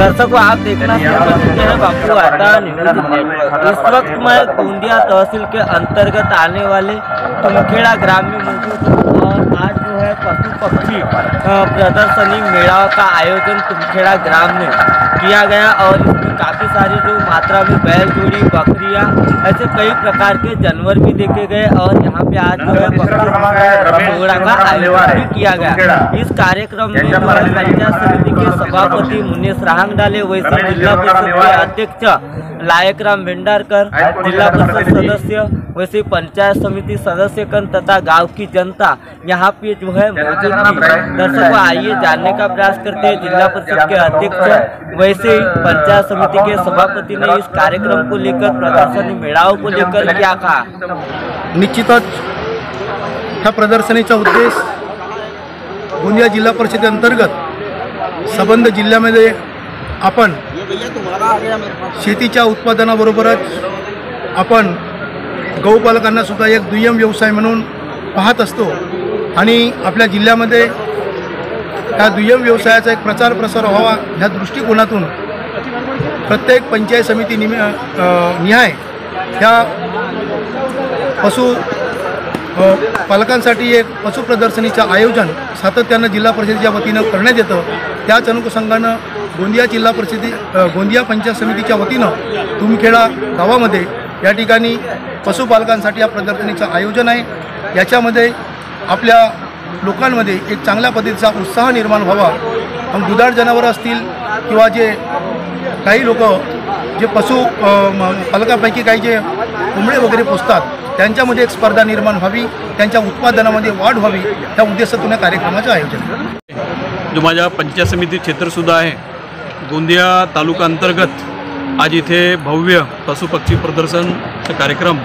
दर्शकों, आप देखना शुरू कर चुके हैं बापू आता न्यूज नेटवर्क। इस वक्त मैं गोंदिया तहसील के अंतर्गत आने वाले तुमखेड़ा ग्राम में मौजूद हूँ और आज जो है पशु पक्षी प्रदर्शनी मेला का आयोजन तुमखेड़ा ग्राम में किया गया और इसमें काफ़ी सारी जो मात्रा में बैल जोड़ी, बकरियाँ, ऐसे कई प्रकार के जानवर भी देखे गए और यहाँ पे आज जो है पशुड़ा का आयोजन भी किया गया। इस कार्यक्रम में जो है पंचायत समिति के सभापति मुन्नेश राहंग डाले, वैसे जिला परिषद के अध्यक्ष लायकराम भेंडारकर, जिला परिषद सदस्य, वैसे पंचायत समिति सदस्यगण तथा गांव की जनता यहाँ पे जो है मौजूद थी। दर्शकों, आइए जानने का प्रयास करते हैं जिला परिषद के अध्यक्ष वैसे ही पंचायत समिति के सभापति ने इस कार्यक्रम को लेकर, प्रदर्शनी मेळाओं को लेकर क्या कहा। निश्चितच ह्या प्रदर्शनीचा उद्देश गोंदिया जिल्हा परिषदे अंतर्गत संबंध जिल्ह्यामध्ये आपण शेतीच्या उत्पादनाबरोबरच आपण गौपालकांना सुद्धा एक दुय्यम व्यवसाय म्हणून पाहत असतो आणि आपल्या जिल्ह्यामध्ये ह्या दुय्यम व्यवसायाचा एक प्रचार प्रसार व्हावा ह्या दृष्टिकोनातून प्रत्येक पंचायत समिती निहाय ह्या पशु पालकांसाठी एक पशु प्रदर्शनीचं आयोजन सातत्यानं जिल्हा परिषदेच्या वतीनं करण्यात येतं। त्याच अनुषंगानं गोंदिया पंचायत समितीच्या वतीनं तुमखेडा गावामध्ये या ठिकाणी पशुपालकांसाठी या प्रदर्शनीचं आयोजन आहे। याच्यामध्ये आपल्या लोकांमध्ये एक चांगल्या पद्धतीचा उत्साह निर्माण व्हावा। दुधाळ जनावरं असतील किंवा जे काही लोक जे पशु पालकांपैकी काही जे कोंबडे वगैरे पोसतात त्यांच्यामध्ये एक स्पर्धा निर्माण व्हावी, त्यांच्या उत्पादनामध्ये वाढ व्हावी, त्या उद्देशातून या कार्यक्रमाचं आयोजन। जो माझ्या पंचायत समिती क्षेत्रसुद्धा आहे गोंदिया तालुका अंतर्गत आज इथे भव्य पशुपक्षी प्रदर्शनचा कार्यक्रम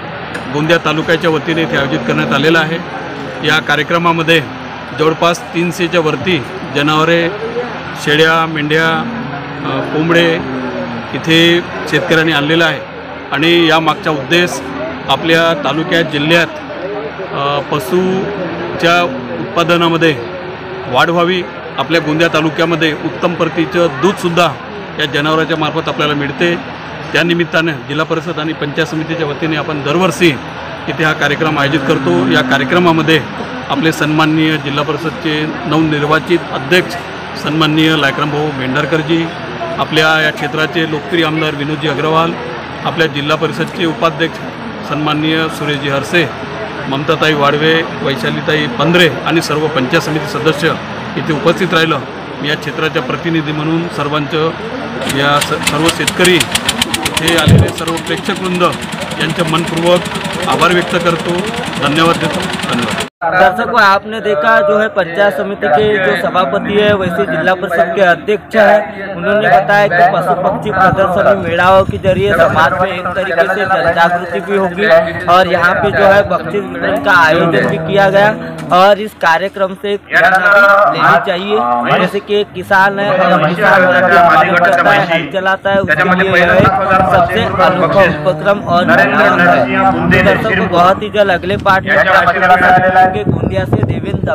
गोंदिया तालुक्याच्या वतीने इथे आयोजित करण्यात आलेला आहे। या कार्यक्रमामध्ये जवळपास 300च्या वरती जनावरे, शेळ्या, मेंढ्या, कोंबडे इथे शेतकऱ्यांनी आणलेला आहे आणि या मागचा उद्देश आपल्या तालुक्यात, जिल्ह्यात पशुच्या उत्पादनामध्ये वाढ व्हावी। आपल्या गोंदिया तालुक्यामध्ये उत्तम प्रतीचं दूधसुद्धा या जनावरांच्या मार्फत आपल्याला मिळते। त्यानिमित्तानं जिल्हा परिषद आणि पंचायत समितीच्या वतीने आपण दरवर्षी इथे हा कार्यक्रम आयोजित करतो। या कार्यक्रमामध्ये आपले सन्माननीय जिल्हा परिषदचे नवनिर्वाचित अध्यक्ष सन्माननीय लायकराम भाऊ भेंडारकरजी, आपल्या या क्षेत्राचे लोकप्रिय आमदार विनोदजी अग्रवाल, आपल्या जिल्हा परिषदचे उपाध्यक्ष सन्माननीय सुरेशजी हरसे, ममताताई वाडवे, वैशालीताई पंधरे आणि सर्व पंचायत समिती सदस्य इथे उपस्थित राहिलं। मी या क्षेत्राच्या प्रतिनिधी म्हणून सर्वांचं, या सर्व शेतकरी इथे आलेले सर्व प्रेक्षकवृंद यांचे मनपूर्वक आभार व्यक्त करतो, धन्यवाद देतो। धन्यवाद। दर्शकों, आपने देखा जो है पंचायत समिति के जो सभापति है वैसे जिला परिषद के अध्यक्ष है, उन्होंने बताया कि पशु पक्षी प्रदर्शनी मेड़ाओं के जरिए समाज में एक तरीके से जन जागृति भी होगी और यहाँ पे जो है बख्शीश वितरण का आयोजन भी किया गया और इस कार्यक्रम से लेनी चाहिए। जैसे कि एक किसान है और किसान करता है, हल चलाता है, उसके लिए यह सबसे अनोखा उपक्रम और दर्शकों, बहुत ही जल्द अगले पार्ट में गोंदिया से देवेंद्र।